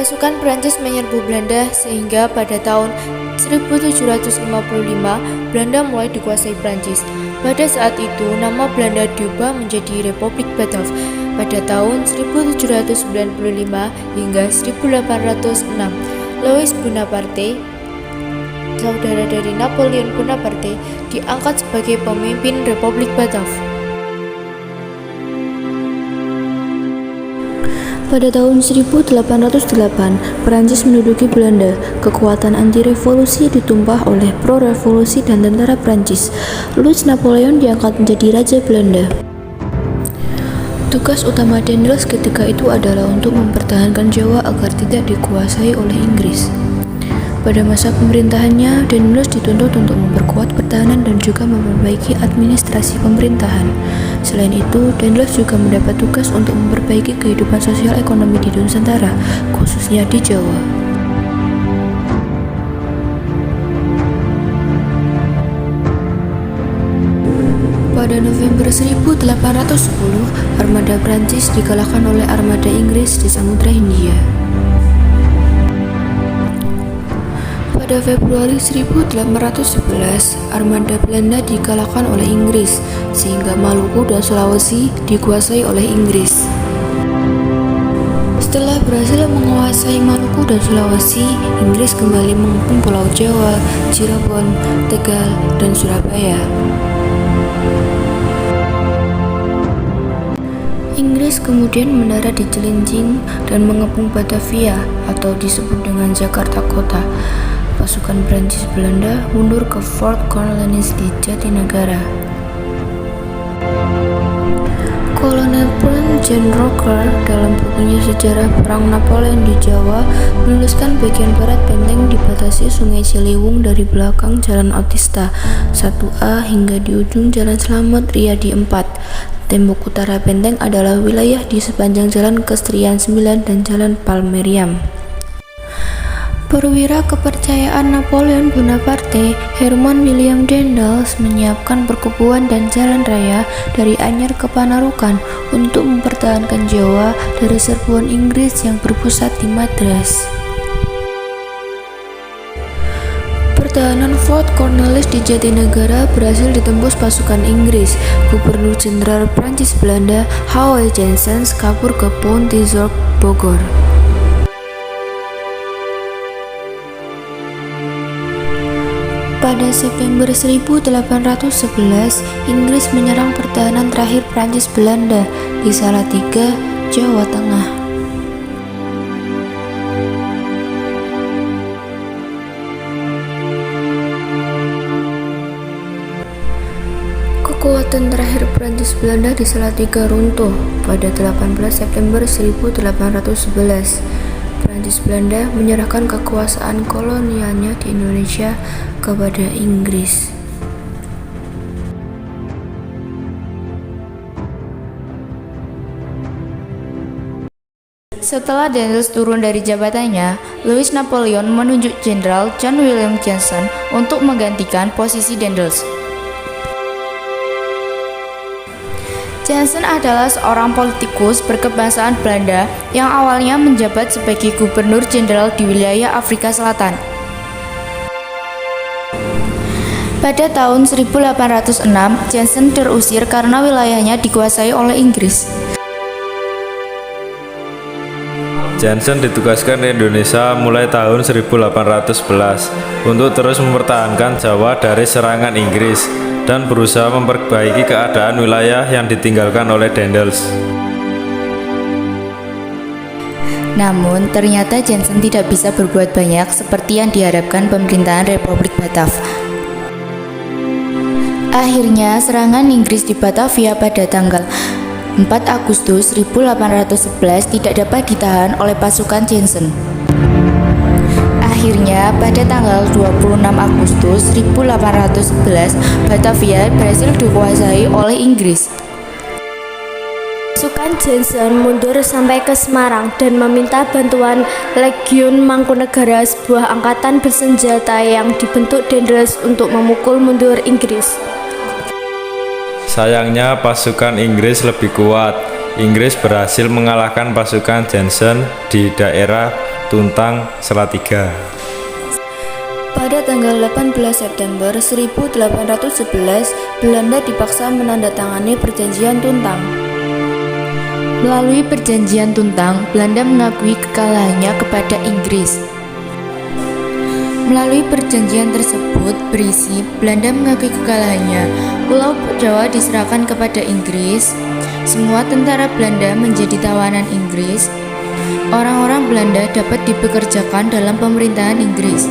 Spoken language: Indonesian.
Pasukan Prancis menyerbu Belanda sehingga pada tahun 1755 Belanda mulai dikuasai Prancis. Pada saat itu nama Belanda diubah menjadi Republik Batav pada tahun 1795 hingga 1806. Louis Bonaparte, saudara dari Napoleon Bonaparte, diangkat sebagai pemimpin Republik Batav. Pada tahun 1808, Perancis menduduki Belanda. Kekuatan anti-revolusi ditumpah oleh pro-revolusi dan tentara Perancis. Louis Napoleon diangkat menjadi Raja Belanda. Tugas utama Daendels ketika itu adalah untuk mempertahankan Jawa agar tidak dikuasai oleh Inggris. Pada masa pemerintahannya, Daendels dituntut untuk memperkuat pertahanan dan juga memperbaiki administrasi pemerintahan. Selain itu, Daendels juga mendapat tugas untuk memperbaiki kehidupan sosial ekonomi di Nusantara, khususnya di Jawa. Pada November 1810, armada Prancis dikalahkan oleh armada Inggris di Samudra Hindia. Pada Februari 1811, armada Belanda dikalahkan oleh Inggris, sehingga Maluku dan Sulawesi dikuasai oleh Inggris. Setelah berhasil menguasai Maluku dan Sulawesi, Inggris kembali mengepung Pulau Jawa, Cirebon, Tegal, dan Surabaya. Inggris kemudian mendarat di Cilincing dan mengepung Batavia atau disebut dengan Jakarta Kota. Pasukan Prancis Belanda mundur ke Fort Cornwallis di Jatinegara. Kolonel Perrin John Roker dalam bukunya Sejarah Perang Napoleon di Jawa menuliskan bagian barat benteng dibatasi Sungai Ciliwung dari belakang Jalan Otista 1A hingga di ujung Jalan Slamet Riyadi 4. Tembok utara benteng adalah wilayah di sepanjang Jalan Kestrian 9 dan Jalan Palmeriam. Perwira kepercayaan Napoleon Bonaparte, Herman William Daendels, menyiapkan perkebunan dan jalan raya dari Anyer ke Panarukan untuk mempertahankan Jawa dari serbuan Inggris yang berpusat di Madras. Pertahanan Fort Cornwallis di Jatinegara berhasil ditembus pasukan Inggris. Gubernur Jenderal Prancis Belanda, Howe Janssens, kabur ke Pont d'Arc, Bogor. Pada September 1811, Inggris menyerang pertahanan terakhir Prancis Belanda di Salatiga, Jawa Tengah. Kekuatan terakhir Prancis Belanda di Salatiga runtuh pada 18 September 1811. Prancis Belanda menyerahkan kekuasaan kolonialnya di Indonesia kepada Inggris. Setelah Daendels turun dari jabatannya, Louis Napoleon menunjuk Jenderal John William Johnson untuk menggantikan posisi Daendels. Johnson adalah seorang politikus berkebangsaan Belanda yang awalnya menjabat sebagai gubernur jenderal di wilayah Afrika Selatan. Pada tahun 1806, Johnson terusir karena wilayahnya dikuasai oleh Inggris. Johnson ditugaskan di Indonesia mulai tahun 1811 untuk terus mempertahankan Jawa dari serangan Inggris dan berusaha memperbaiki keadaan wilayah yang ditinggalkan oleh Daendels. Namun, ternyata Johnson tidak bisa berbuat banyak seperti yang diharapkan pemerintahan Republik Batav. Akhirnya, serangan Inggris di Batavia pada tanggal 4 Agustus 1811 tidak dapat ditahan oleh pasukan Johnson. Akhirnya, pada tanggal 26 Agustus 1811, Batavia berhasil dikuasai oleh Inggris. Pasukan Johnson mundur sampai ke Semarang dan meminta bantuan Legiun Mangkunegara, sebuah angkatan bersenjata yang dibentuk Daendels untuk memukul mundur Inggris. Sayangnya pasukan Inggris lebih kuat. Inggris berhasil mengalahkan pasukan Johnson di daerah Tuntang, Salatiga. Pada tanggal 18 September 1811, Belanda dipaksa menandatangani Perjanjian Tuntang. Melalui Perjanjian Tuntang, Belanda mengakui kekalahannya kepada Inggris. Melalui perjanjian tersebut berisi Belanda mengakui kekalahannya, Pulau Jawa diserahkan kepada Inggris, semua tentara Belanda menjadi tawanan Inggris, orang-orang Belanda dapat dipekerjakan dalam pemerintahan Inggris,